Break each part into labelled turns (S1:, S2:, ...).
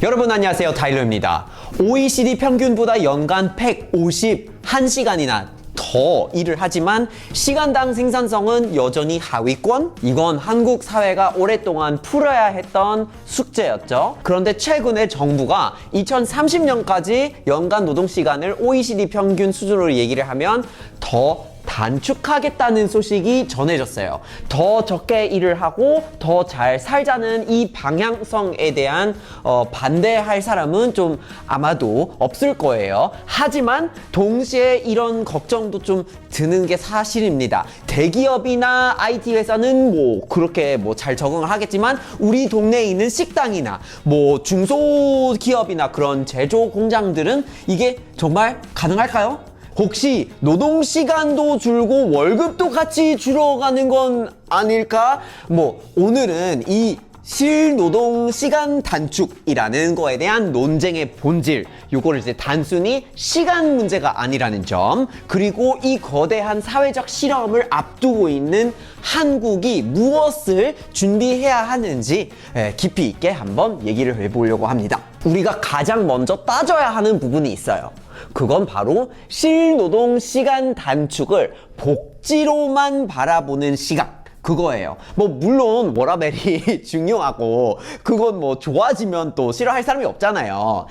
S1: 여러분 안녕하세요, 타일러입니다. OECD 평균보다 연간 151시간이나 더 일을 하지만 시간당 생산성은 여전히 하위권? 이건 한국 사회가 오랫동안 풀어야 했던 숙제였죠. 그런데 최근에 정부가 2030년까지 연간 노동시간을 OECD 평균 수준으로 얘기를 하면 더 단축하겠다는 소식이 전해졌어요. 더 적게 일을 하고 더 잘 살자는 이 방향성에 대한 반대할 사람은 좀 아마도 없을 거예요. 하지만 동시에 이런 걱정도 좀 드는 게 사실입니다. 대기업이나 IT 회사는 그렇게 잘 적응을 하겠지만 우리 동네에 있는 식당이나 중소기업이나 그런 제조 공장들은 이게 정말 가능할까요? 혹시 노동시간도 줄고 월급도 같이 줄어가는 건 아닐까? 오늘은 이 실노동시간 단축이라는 거에 대한 논쟁의 본질, 요거를 이제 단순히 시간 문제가 아니라는 점, 그리고 이 거대한 사회적 실험을 앞두고 있는 한국이 무엇을 준비해야 하는지 깊이 있게 한번 얘기를 해보려고 합니다. 우리가 가장 먼저 따져야 하는 부분이 있어요. 그건 바로 실노동시간 단축을 복지로만 바라보는 시각, 그거예요. 물론 워라밸이 중요하고 그건 좋아지면 또 싫어할 사람이 없잖아요.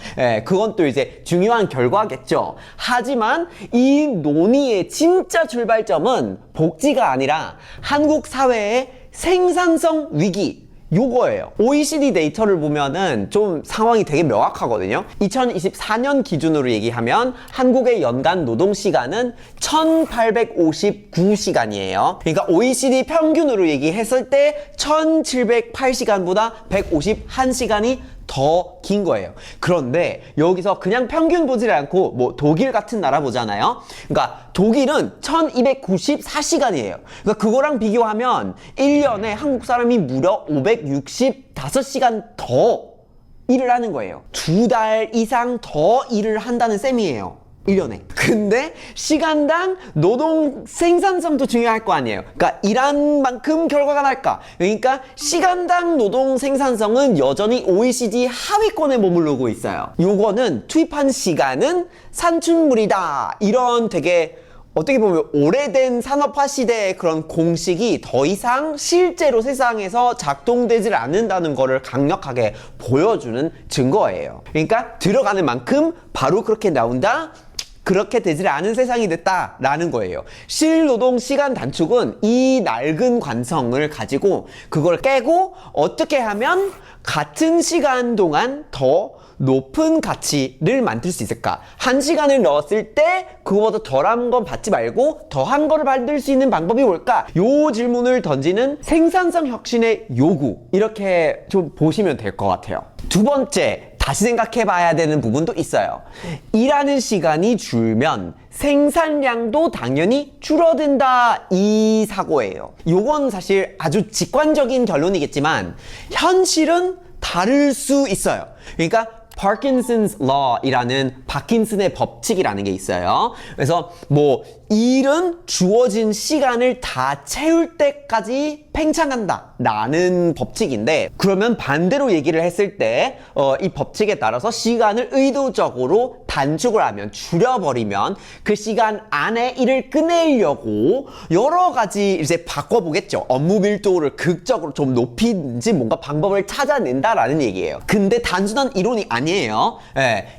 S1: 그건 또 이제 중요한 결과겠죠. 하지만 이 논의의 진짜 출발점은 복지가 아니라 한국 사회의 생산성 위기, 요거예요. OECD 데이터를 보면은 좀 상황이 되게 명확하거든요. 2024년 기준으로 얘기하면 한국의 연간 노동시간은 1859시간이에요. 그러니까 OECD 평균으로 얘기했을 때 1708시간보다 151시간이 더 긴 거예요. 그런데 여기서 그냥 평균 보지 않고 독일 같은 나라 보잖아요. 그러니까 독일은 1294시간이에요. 그러니까 그거랑 비교하면 1년에 한국 사람이 무려 565시간 더 일을 하는 거예요. 2달 이상 더 일을 한다는 셈이에요. 1년에. 근데 시간당 노동 생산성도 중요할 거 아니에요. 그러니까 일한 만큼 결과가 날까? 그러니까 시간당 노동 생산성은 여전히 OECD 하위권에 머무르고 있어요. 요거는 투입한 시간은 산출물이다. 이런 되게 어떻게 보면 오래된 산업화 시대의 그런 공식이 더 이상 실제로 세상에서 작동되질 않는다는 거를 강력하게 보여주는 증거예요. 그러니까 들어가는 만큼 바로 그렇게 나온다? 그렇게 되질 않은 세상이 됐다라는 거예요. 실노동 시간 단축은 이 낡은 관성을 가지고 그걸 깨고 어떻게 하면 같은 시간 동안 더 높은 가치를 만들 수 있을까? 1시간을 넣었을 때 그거보다 덜한 건 받지 말고 더한 거를 받을 수 있는 방법이 뭘까? 요 질문을 던지는 생산성 혁신의 요구, 이렇게 좀 보시면 될 것 같아요. 두 번째, 다시 생각해 봐야 되는 부분도 있어요. 일하는 시간이 줄면 생산량도 당연히 줄어든다, 이 사고예요. 요건 사실 아주 직관적인 결론이겠지만 현실은 다를 수 있어요. 그러니까 Parkinson's Law이라는 파킨슨의 법칙이라는 게 있어요. 그래서 일은 주어진 시간을 다 채울 때까지 팽창한다 라는 법칙인데, 그러면 반대로 얘기를 했을 때 이 법칙에 따라서 시간을 의도적으로 단축을 하면, 줄여버리면 그 시간 안에 일을 끝내려고 여러 가지 이제 바꿔보겠죠. 업무 밀도를 극적으로 좀 높이는지 뭔가 방법을 찾아낸다라는 얘기예요. 근데 단순한 이론이 아니에요.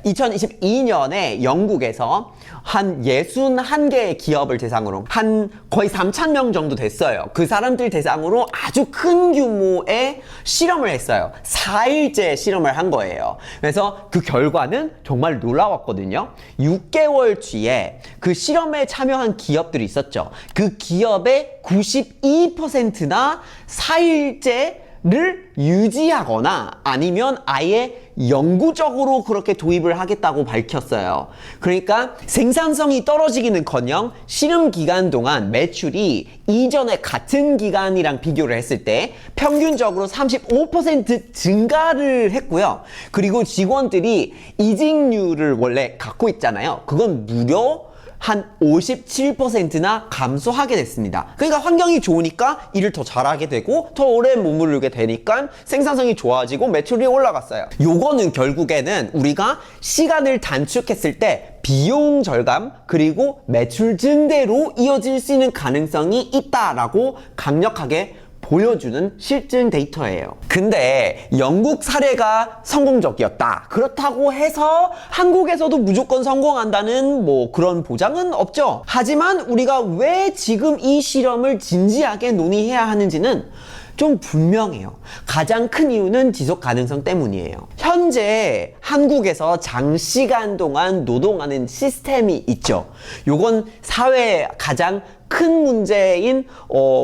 S1: 2022년에 영국에서 한 61개의 기업을 대상으로 한 거의 3,000명 정도 됐어요. 그 사람들 대상으로 아주 큰 규모의 실험을 했어요. 4일째 실험을 한 거예요. 그래서 그 결과는 정말 놀라웠거든요. 6개월 뒤에 그 실험에 참여한 기업들이 있었죠. 그 기업의 92%나 4일째를 유지하거나 아니면 아예 영구적으로 그렇게 도입을 하겠다고 밝혔어요. 그러니까 생산성이 떨어지기는커녕 실험 기간 동안 매출이 이전의 같은 기간이랑 비교를 했을 때 평균적으로 35% 증가를 했고요. 그리고 직원들이 이직률을 원래 갖고 있잖아요. 그건 무려 한 57%나 감소하게 됐습니다. 그러니까 환경이 좋으니까 일을 더 잘하게 되고 더 오래 머무르게 되니까 생산성이 좋아지고 매출이 올라갔어요. 요거는 결국에는 우리가 시간을 단축했을 때 비용 절감 그리고 매출 증대로 이어질 수 있는 가능성이 있다라고 강력하게 보여주는 실증 데이터예요. 근데 영국 사례가 성공적이었다. 그렇다고 해서 한국에서도 무조건 성공한다는 뭐 그런 보장은 없죠. 하지만 우리가 왜 지금 이 실험을 진지하게 논의해야 하는지는 좀 분명해요. 가장 큰 이유는 지속 가능성 때문이에요. 현재 한국에서 장시간 동안 노동하는 시스템이 있죠. 요건 사회의 가장 큰 문제인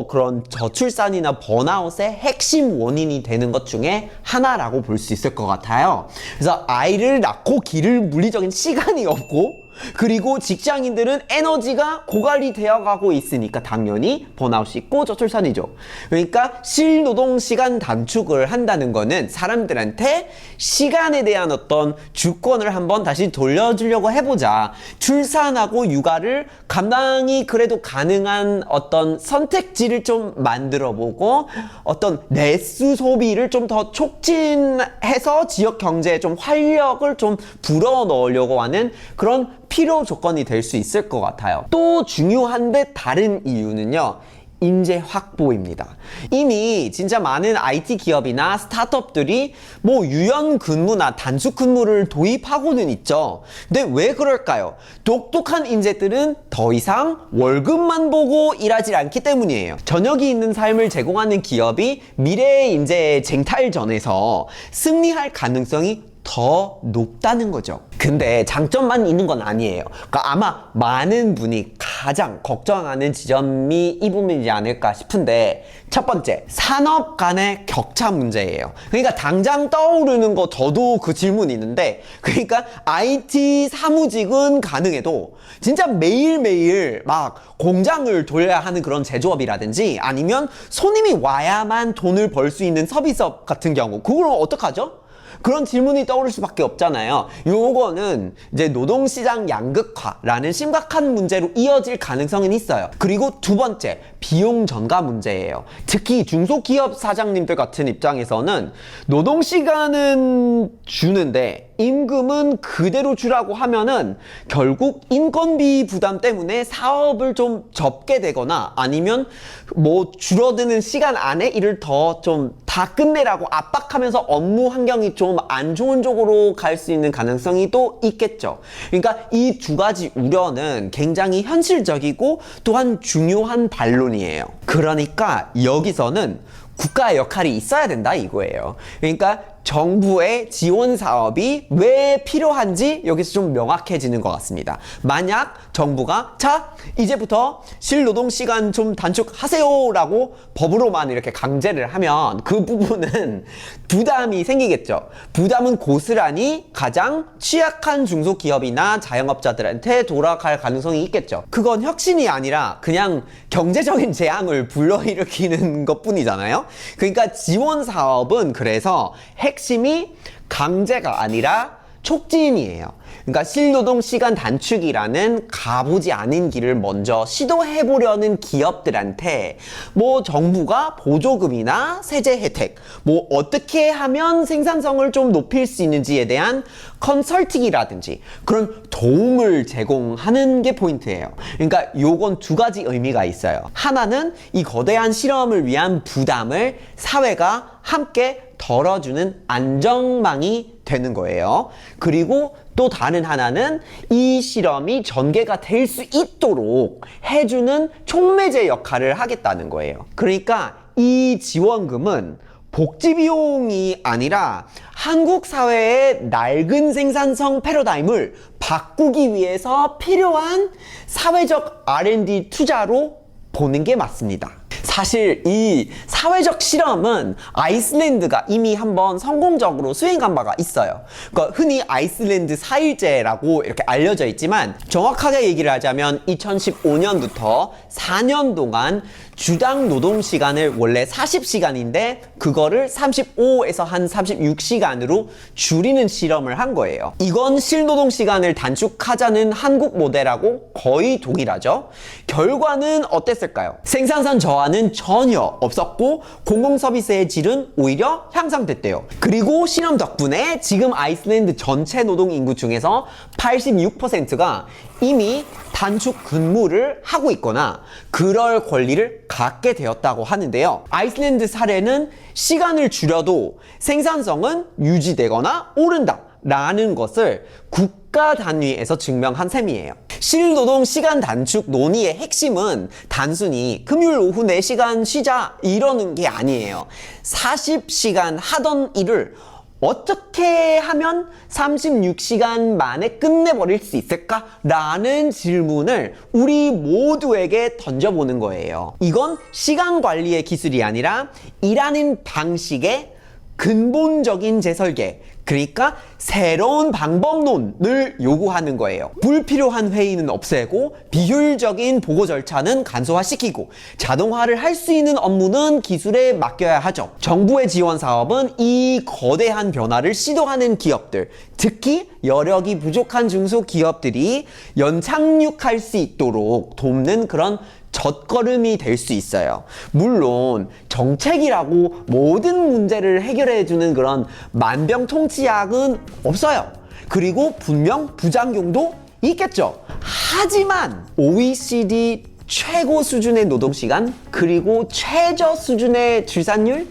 S1: 그런 저출산이나 번아웃의 핵심 원인이 되는 것 중에 하나라고 볼 수 있을 것 같아요. 그래서 아이를 낳고 기를 물리적인 시간이 없고 그리고 직장인들은 에너지가 고갈이 되어가고 있으니까 당연히 번아웃이 있고 저출산이죠. 그러니까 실노동 시간 단축을 한다는 거는 사람들한테 시간에 대한 어떤 주권을 한번 다시 돌려주려고 해보자. 출산하고 육아를 감당이 그래도 가능한 어떤 선택지를 좀 만들어보고 어떤 내수 소비를 좀 더 촉진해서 지역 경제에 좀 활력을 좀 불어넣으려고 하는 그런 필요 조건이 될 수 있을 것 같아요. 또 중요한데 다른 이유는요. 인재 확보입니다. 이미 진짜 많은 IT 기업이나 스타트업들이 뭐 유연 근무나 단축 근무를 도입하고는 있죠. 근데 왜 그럴까요? 똑똑한 인재들은 더 이상 월급만 보고 일하지 않기 때문이에요. 저녁이 있는 삶을 제공하는 기업이 미래의 인재의 쟁탈전에서 승리할 가능성이 더 높다는 거죠. 근데 장점만 있는 건 아니에요. 그러니까 아마 많은 분이 가장 걱정하는 지점이 이 부분이지 않을까 싶은데 첫 번째, 산업 간의 격차 문제예요. 그러니까 당장 떠오르는 거 저도 그 질문이 있는데 그러니까 IT 사무직은 가능해도 진짜 매일매일 막 공장을 돌려야 하는 그런 제조업이라든지 아니면 손님이 와야만 돈을 벌 수 있는 서비스업 같은 경우 그걸 어떡하죠? 그런 질문이 떠오를 수밖에 없잖아요. 요거는 이제 노동시장 양극화라는 심각한 문제로 이어질 가능성은 있어요. 그리고 두 번째, 비용 전가 문제예요. 특히 중소기업 사장님들 같은 입장에서는 노동시간은 주는데 임금은 그대로 주라고 하면은 결국 인건비 부담 때문에 사업을 좀 접게 되거나 아니면 뭐 줄어드는 시간 안에 일을 더 좀 다 끝내라고 압박하면서 업무 환경이 좀 안 좋은 쪽으로 갈 수 있는 가능성이 또 있겠죠. 그러니까 이 두 가지 우려는 굉장히 현실적이고 또한 중요한 반론이에요. 그러니까 여기서는 국가의 역할이 있어야 된다 이거예요. 그러니까 정부의 지원 사업이 왜 필요한지 여기서 좀 명확해지는 것 같습니다. 만약 정부가 자 이제부터 실노동 시간 좀 단축하세요 라고 법으로만 이렇게 강제를 하면 그 부분은 부담이 생기겠죠. 부담은 고스란히 가장 취약한 중소기업이나 자영업자들한테 돌아갈 가능성이 있겠죠. 그건 혁신이 아니라 그냥 경제적인 재앙을 불러일으키는 것뿐이잖아요. 그러니까 지원 사업은 그래서 핵심이 강제가 아니라 촉진이에요. 그러니까 실노동 시간 단축이라는 가보지 않은 길을 먼저 시도해보려는 기업들한테 뭐 정부가 보조금이나 세제 혜택, 뭐 어떻게 하면 생산성을 좀 높일 수 있는지에 대한 컨설팅이라든지 그런 도움을 제공하는 게 포인트예요. 그러니까 요건 두 가지 의미가 있어요. 하나는 이 거대한 실험을 위한 부담을 사회가 함께 덜어주는 안정망이 되는 거예요. 그리고 또 다른 하나는 이 실험이 전개가 될 수 있도록 해주는 촉매제 역할을 하겠다는 거예요. 그러니까 이 지원금은 복지 비용이 아니라 한국 사회의 낡은 생산성 패러다임을 바꾸기 위해서 필요한 사회적 R&D 투자로 보는 게 맞습니다. 사실 이 사회적 실험은 아이슬란드가 이미 한번 성공적으로 수행한 바가 있어요. 그러니까 흔히 아이슬란드 4일제라고 이렇게 알려져 있지만 정확하게 얘기를 하자면 2015년부터 4년 동안 주당 노동 시간을 원래 40시간인데 그거를 35에서 한 36시간으로 줄이는 실험을 한 거예요. 이건 실노동 시간을 단축하자는 한국 모델하고 거의 동일하죠. 결과는 어땠을까요? 생산성 저하는 전혀 없었고 공공 서비스의 질은 오히려 향상됐대요. 그리고 실험 덕분에 지금 아이슬란드 전체 노동 인구 중에서 86%가 이미 단축 근무를 하고 있거나 그럴 권리를 갖게 되었다고 하는데요. 아이슬란드 사례는 시간을 줄여도 생산성은 유지되거나 오른다 라는 것을 국가 단위에서 증명한 셈이에요. 실노동 시간 단축 논의의 핵심은 단순히 금요일 오후 4시간 쉬자 이러는 게 아니에요. 40시간 하던 일을 어떻게 하면 36시간 만에 끝내버릴 수 있을까? 라는 질문을 우리 모두에게 던져보는 거예요. 이건 시간 관리의 기술이 아니라 일하는 방식의 근본적인 재설계, 그러니까 새로운 방법론을 요구하는 거예요. 불필요한 회의는 없애고 비효율적인 보고 절차는 간소화시키고 자동화를 할 수 있는 업무는 기술에 맡겨야 하죠. 정부의 지원 사업은 이 거대한 변화를 시도하는 기업들, 특히 여력이 부족한 중소기업들이 연착륙할 수 있도록 돕는 그런 젖걸음이 될 수 있어요. 물론 정책이라고 모든 문제를 해결해주는 그런 만병통치약은 없어요. 그리고 분명 부작용도 있겠죠. 하지만 OECD 최고 수준의 노동시간 그리고 최저 수준의 출산율,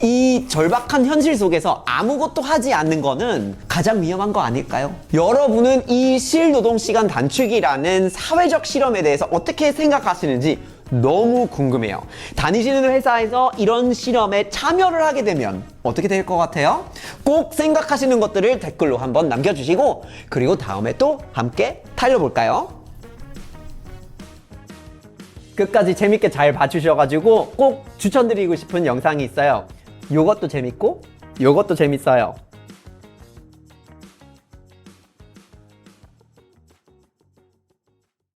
S1: 이 절박한 현실 속에서 아무것도 하지 않는 거는 가장 위험한 거 아닐까요? 여러분은 이 실노동시간 단축이라는 사회적 실험에 대해서 어떻게 생각하시는지 너무 궁금해요. 다니시는 회사에서 이런 실험에 참여를 하게 되면 어떻게 될 것 같아요? 꼭 생각하시는 것들을 댓글로 한번 남겨주시고 그리고 다음에 또 함께 달려볼까요? 끝까지 재밌게 잘 봐주셔가지고 꼭 추천드리고 싶은 영상이 있어요. 요것도 재밌고 요것도 재밌어요.